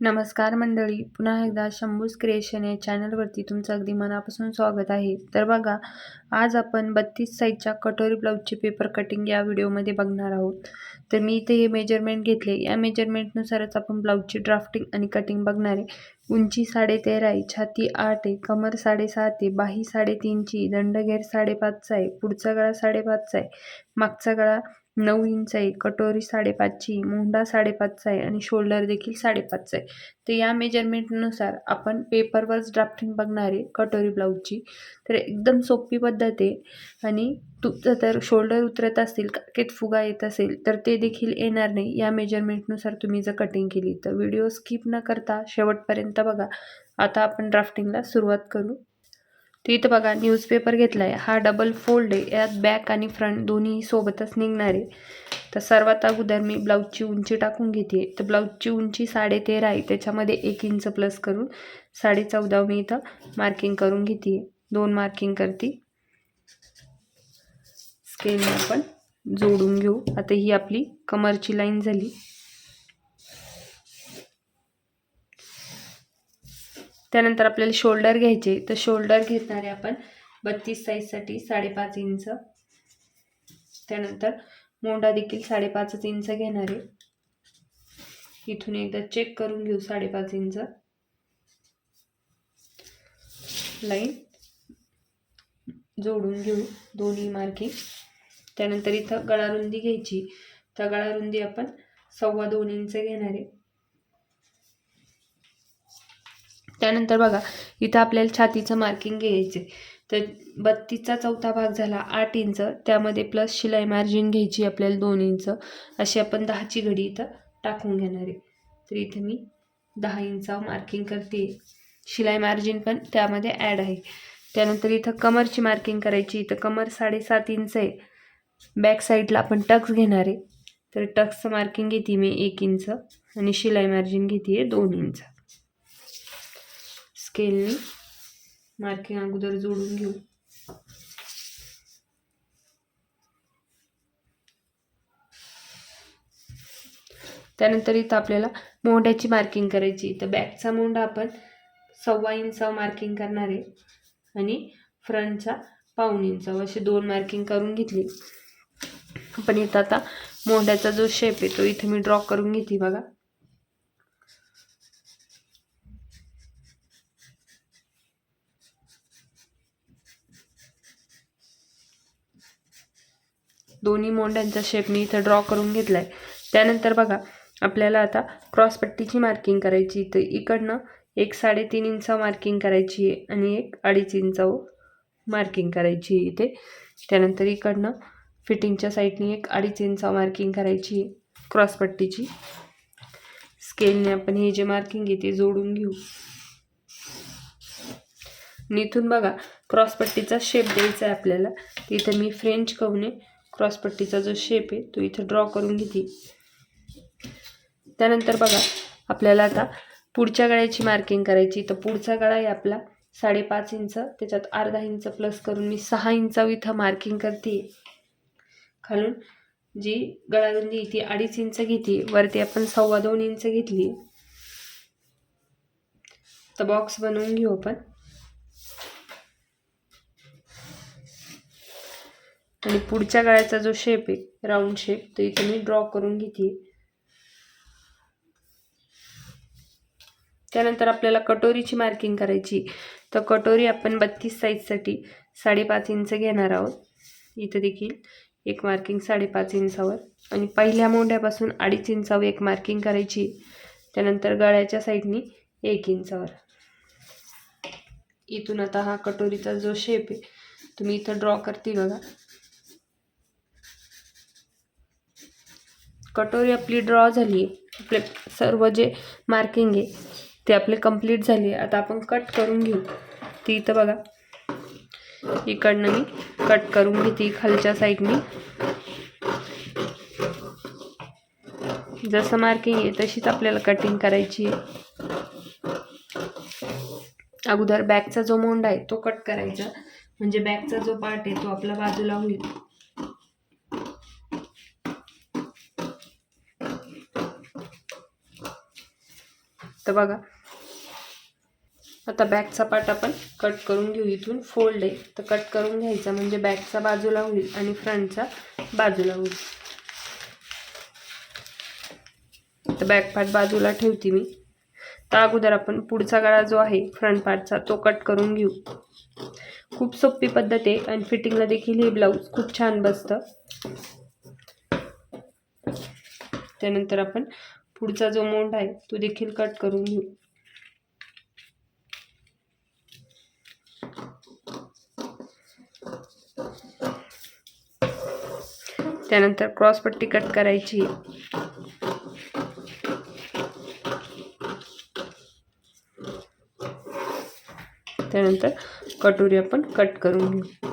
नमस्कार मंडळी, पुन्हा एकदा शंभूज क्रिएशन या चॅनलवरती तुमचं अगदी मनापासून स्वागत आहे. तर बघा, आज आपण 32 साईजच्या कटोरी ब्लाऊजची पेपर कटिंग या व्हिडिओमध्ये बघणार आहोत. तर मी इथे हे मेजरमेंट घेतले. या मेजरमेंटनुसारच आपण ब्लाऊजची ड्राफ्टिंग आणि कटिंग बघणार आहे. उंची 13.5 आहे, छाती 8 आहे, कमर 7.5 आहे, बाही 3.5ची, दंडघेर 5.5 आहे, पुढचा गळा 5.5 आहे, मागचा गळा 9 इंच आहे, कटोरी 5.5ची, मोंढा 5.5 आहे आणि शोल्डर देखील 5.5 आहे. तर या मेजरमेंटनुसार आपण पेपरवरच ड्राफ्टिंग बघणार आहे कटोरी ब्लाऊजची. तर एकदम सोपी पद्धत आहे आणि तुमचं तर शोल्डर उतरत असतील, काखेत फुगा येत असेल तर ते देखील येणार नाही या मेजरमेंटनुसार तुम्ही जर कटिंग केली तर. व्हिडिओ स्किप न करता शेवटपर्यंत बघा. आता आपण ड्राफ्टिंगला सुरुवात करू. तर इथं बघा, न्यूजपेपर घेतला आहे. हा डबल फोल्ड आहे. यात बॅक आणि फ्रंट दोन्ही सोबतच निघणार आहे. तर सर्वात अगोदर मी ब्लाऊजची उंची टाकून घेते. तर ब्लाऊजची उंची 13.5 आहे, त्याच्यामध्ये 1 इंच प्लस करून 14.5 मी इथं मार्किंग करून घेते. 2 मार्किंग करते. स्केलने आपण जोडून घेऊ. आता ही आपली कमरची लाईन झाली. त्यानंतर आपल्याला शोल्डर घ्यायचे. तर शोल्डर घेणार आहे आपण 32 साईजसाठी 5.5 इंच. त्यानंतर मोंढा देखील 5.5 इंच घेणार आहे. इथून एकदा चेक करून घेऊ 5.5 इंच लाईन जोडून घेऊ दोन्ही मार्किंग. त्यानंतर इथं गळारुंदी घ्यायची. तर गळारुंदी आपण 2.25 इंच घेणार आहे. त्यानंतर बघा, इथं आपल्याला छातीचं मार्किंग घ्यायचे. तर 32चा चौथा भाग झाला 8 इंच, त्यामध्ये प्लस शिलाई मार्जिन घ्यायची आपल्याला 2 इंच. अशी आपण 10ची घडी इथं टाकून घेणार आहे. तर इथे मी 10 इंच मार्किंग करते. शिलाई मार्जिन पण त्यामध्ये ॲड आहे. त्यानंतर इथं कमरची मार्किंग करायची. तर कमर 7.5 इंच आहे. बॅक साईडला आपण टक्स घेणार आहे. तर टक्सचं मार्किंग घेते मी 1 इंच आणि शिलाई मार्जिन घेते 2 इंच. स्केलने मार्किंग अगोदर जोडून घेऊ. त्यानंतर इथं आपल्याला मोंढ्याची मार्किंग करायची. तर बॅकचा मोंढा आपण 1.25 इंच मार्किंग करणार आहे आणि फ्रंटचा 1.25 इंच असे 2 मार्किंग करून घेतली. पण इथं आता मोंढ्याचा जो शेप आहे तो इथे मी ड्रॉ करून घेते. बघा, दोन्ही मोंढ्यांचा शेप मी इथं ड्रॉ करून घेतलाय. त्यानंतर बघा, आपल्याला आता क्रॉसपट्टीची मार्किंग करायची. तर इकडनं एक 3.5 इंच मार्किंग करायची आहे आणि एक 2.5 इंच मार्किंग करायची आहे इथे. त्यानंतर इकडनं फिटिंगच्या साईडनी एक 2.5 इंच मार्किंग करायची आहे क्रॉसपट्टीची. स्केलने आपण हे जे मार्किंग आहे ते जोडून घेऊ. इथून बघा, क्रॉसपट्टीचा शेप द्यायचा आहे आपल्याला. इथं मी फ्रेंच कर्वने क्रॉसपट्टीचा जो शेप आहे तो इथं ड्रॉ करून घेते. त्यानंतर बघा, आपल्याला आता पुढच्या गळ्याची मार्किंग करायची. तर पुढचा गळा आहे आपला 5.5 इंच, त्याच्यात अर्धा इंच प्लस करून मी 6 इंच इथं मार्किंग करते. खालून जी गळारुंदी ती 2.5 इंच घेते, वरती आपण 2.25 इंच घेतली. तर बॉक्स बनवून घेऊ आपण. आणि पुढच्या गळ्याचा जो शेप आहे राऊंड शेप तो इथे मी ड्रॉ करून घेते. त्यानंतर आपल्याला कटोरीची मार्किंग करायची. तर कटोरी आपण 32 साईजसाठी 5.5 इंच घेणार आहोत. इथं देखील एक मार्किंग 5.5 इंचावर आणि पहिल्या मोंढ्यापासून 2.5 इंचावर एक मार्किंग करायची. त्यानंतर गळ्याच्या साईडनी 1 इंचावर. इथून आता हा कटोरीचा जो शेप आहे तुम्ही इथं ड्रॉ करते. बघा, कटोरी आपली ड्रॉ झाली. आपले सर्व जे मार्किंग आहे ते आपले कंप्लीट झाले. आता आपण कट करून घेऊ. ती इथं बघा, इकडनं मी कट करून घेते खालच्या साईडनी. जसं मार्किंग आहे तशीच आपल्याला कटिंग करायची आहे. अगोदर बॅकचा जो मोंढा आहे तो कट करायचा, म्हणजे बॅकचा जो पार्ट आहे तो आपला बाजूला होईल. तर बघा आता बॅकचा पार्ट आपण कट करून घेऊ. इथून फोल्ड आहे तर कट करून घ्यायचा, म्हणजे बॅकचा बाजूला होईल आणि फ्रंटचा बाजूला होईल. तर बॅक पार्ट बाजूला ठेवते मी. तर अगोदर आपण पुढचा गळा जो आहे फ्रंट पार्टचा तो कट करून घेऊ. खूप सोपी पद्धत आहे आणि फिटिंगला देखील हे ब्लाऊज खूप छान बसतं. त्यानंतर आपण पुढचा जो मोंढा आहे तो देखील कट करून घेऊ. त्यानंतर क्रॉस पट्टी कट करायची. त्यानंतर कटोरी आपण कट करून घेऊ.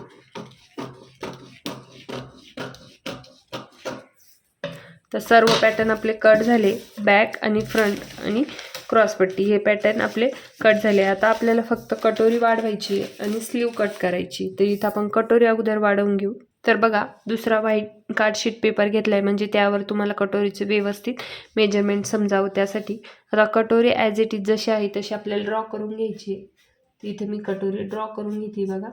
तर सर्व पॅटर्न आपले कट झाले. बॅक आणि फ्रंट आणि क्रॉस पट्टी हे पॅटर्न आपले कट झाले. आता आपल्याला फक्त कटोरी वाढवायची आणि स्लीव कट करायची. तर इथं आपण कटोरी अगोदर वाढवून घेऊ. तर बघा दुसरा व्हाईट कार्डशीट पेपर घेतलाय, म्हणजे त्यावर तुम्हाला कटोरीचे व्यवस्थित मेजरमेंट समजावं त्यासाठी. आता कटोरी ॲज इट इज जशी आहे तशी आपल्याला ड्रॉ करून घ्यायची आहे. तर इथे मी कटोरी ड्रॉ करून घेते बघा.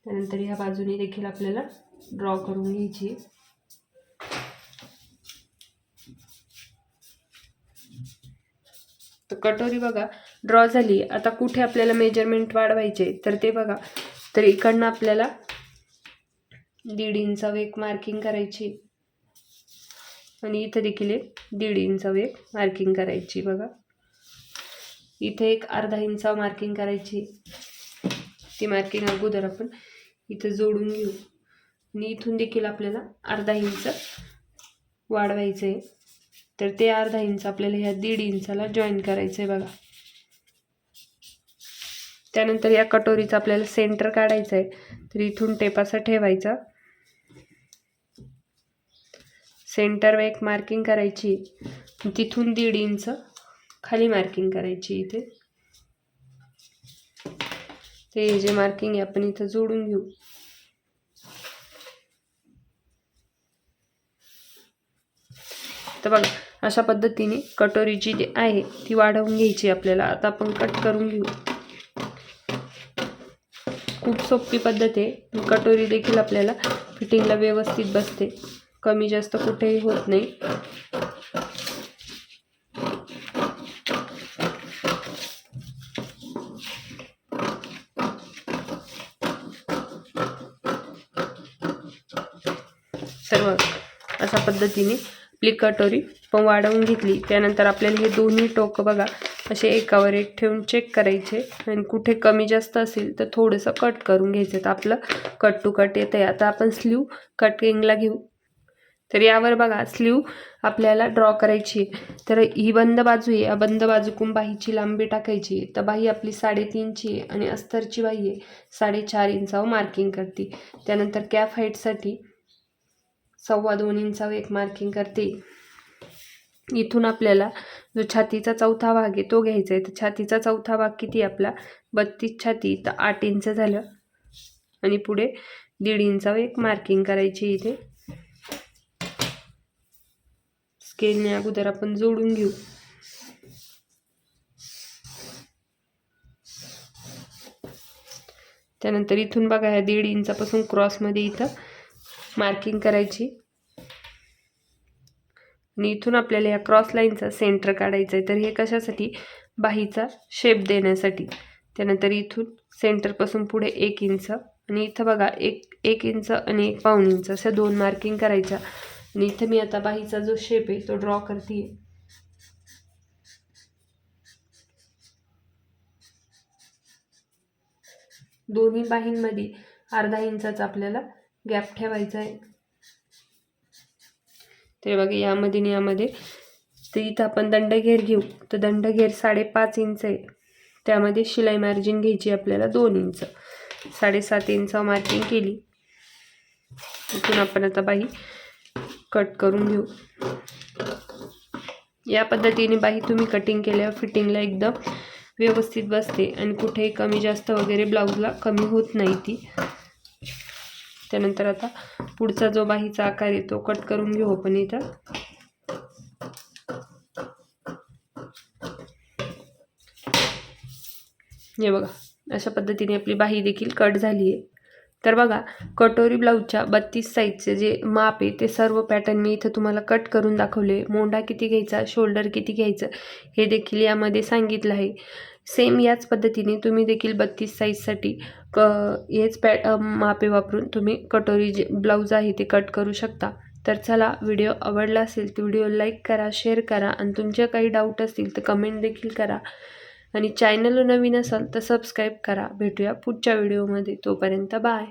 त्यानंतर ह्या बाजूने देखील आपल्याला ड्रॉ करून घ्यायची. तर कटोरी बघा ड्रॉ झाली. आता कुठे आपल्याला मेजरमेंट वाढवायचे तर ते बघा. तर इकडनं आपल्याला 1.5 इंच एक मार्किंग करायची आणि इथे देखील 1.5 इंच एक मार्किंग करायची बघा. इथे एक अर्धा इंच मार्किंग करायची. ती मार्किंग अगोदर आपण इथे जोडून घेऊ आणि इथून देखील आपल्याला अर्धा इंच वाढवायचं आहे. तर ते अर्धा इंच आपल्याला ह्या 1.5 इंचाला जॉईन करायचं आहे बघा. त्यानंतर या कटोरीचा आपल्याला सेंटर काढायचा आहे. तर इथून टेप असा ठेवायचा, सेंटरवर एक मार्किंग करायची, तिथून 1.5 इंच खाली मार्किंग करायची इथे. ते जे मार्किंग आहे आपण इथं जोडून घेऊ. तर बघा अशा पद्धतीने कटोरीची जी आहे ती वाढवून घ्यायची आपल्याला. आता आपण कट करून घेऊ. खूप सोपी पद्धत आहे. कटोरी देखील आपल्याला फिटिंगला व्यवस्थित बसते, कमी जास्त कुठेही होत नाही. सर्व अशा पद्धतीने आपली कटोरी पण वाढवून घेतली. त्यानंतर आपल्याला हे दोन्ही टोक बघा असे एकावर एक ठेवून चेक करायचे आणि कुठे कमी जास्त असेल तर थोडंसं कट करून घ्यायचं. तर आपलं कट टू कट येतं आहे. आता आपण स्लीव कटिंगला घेऊ. तर यावर बघा स्लीव आपल्याला ड्रॉ करायची. तर ही बंद बाजू आहे, या बंद बाजूकडून बाहीची लांबी टाकायची. तर बाही आपली 3.5ची आणि अस्तरची बाही आहे 4.5 इंचावर मार्किंग करते. त्यानंतर कॅफ हाईटसाठी 2.25 इंचावर एक मार्किंग करते. इथून आपल्याला जो छातीचा चौथा भाग आहे तो घ्यायचा आहे. तर छातीचा चौथा भाग किती आपला 32 छाती, तर 8 इंच झालं आणि पुढे 1.5 इंचावर एक मार्किंग करायची. इथे स्केलने अगोदर आपण जोडून घेऊ. त्यानंतर इथून बघा ह्या 1.5 इंचापासून क्रॉसमध्ये इथं मार्किंग करायची आणि इथून आपल्याला या क्रॉस लाईनचा सेंटर काढायचा आहे. तर हे कशासाठी, बाहीचा शेप देण्यासाठी. त्यानंतर इथून सेंटरपासून पुढे 1 इंच आणि इथं बघा 1 इंच आणि 1.25 इंच अशा 2 मार्किंग करायच्या. आणि इथं मी आता बाहीचा जो शेप आहे तो ड्रॉ करते. दोन्ही बाहींमध्ये अर्धा इंचाचा आपल्याला गॅप ठेवायचा आहे. ते बघा यामध्ये आणि यामध्ये. तर इथं आपण दंडघेर घेऊ. तर दंडघेर 5.5 इंच आहे, त्यामध्ये शिलाई मार्जिन घ्यायची आपल्याला 2 इंच. 7.5 इंच मार्किंग केली. इथून आपण आता बाही कट करून घेऊ. या पद्धतीने बाही तुम्ही कटिंग केल्यावर फिटिंगला एकदम व्यवस्थित बसते आणि कुठेही कमी जास्त वगैरे ब्लाऊजला कमी होत नाही ती. त्यानंतर आता पुढचा जो बाहीचा आकार आहे तो कट करून घेऊ आपण इथं. हे बघा, अशा पद्धतीने आपली बाही देखील कट झाली आहे. तर बघा, कटोरी ब्लाऊजच्या 32 साईजचे जे माप आहे ते सर्व पॅटर्न मी इथं तुम्हाला कट करून दाखवले. मोंढा किती घ्यायचा, शोल्डर किती घ्यायचं हे देखील यामध्ये सांगितलं आहे. सेम याच पद्धतीने तुम्ही देखील 32 साईजसाठी हेच मापे वापरून तुम्ही कटोरी जे ब्लाऊज आहे ते कट करू शकता. तर चला, व्हिडिओ आवडला असेल तर व्हिडिओ लाईक करा, शेअर करा आणि तुमचे काही डाऊट असतील तर कमेंट देखील करा. आणि चॅनल नवीन असाल तर सबस्क्राईब करा. भेटूया पुढच्या व्हिडिओमध्ये. तोपर्यंत बाय.